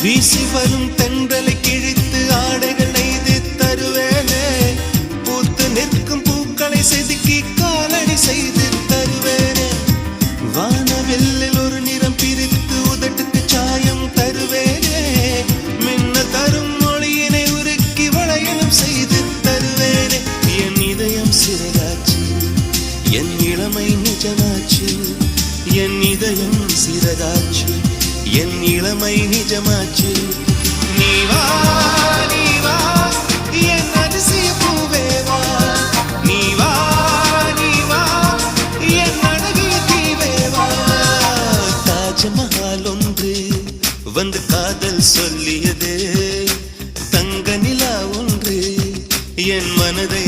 வீசி வரும் தென்றலை கிழித்து ஆடைகள் நெய்து தருவேனே. பூத்து நிற்கும் பூக்களை செதுக்கி காலடி செய்து தருவேனே. வானவெல்லில் ஒரு நிறம் பிரித்து உதட்டுக்கு சாயம் தருவேனே. மின்ன தரும் மொழியினை உருக்கி வளையலும் செய்து தருவேனே. என் இதயம் சிறகாச்சு, என் இளமை நிஜமாச்சு. என் இதயம் சிறகாச்சு, என் இளமை நிஜமாச்சு. நீ வா நீ வா என் அதிசய பூவே வா. நீ வா நீ வா என் அழகிய தீவே வா. தாஜ்மஹால் ஒன்று வந்து காதல் சொல்லியது. தங்க நிலா ஒன்று என் மனதை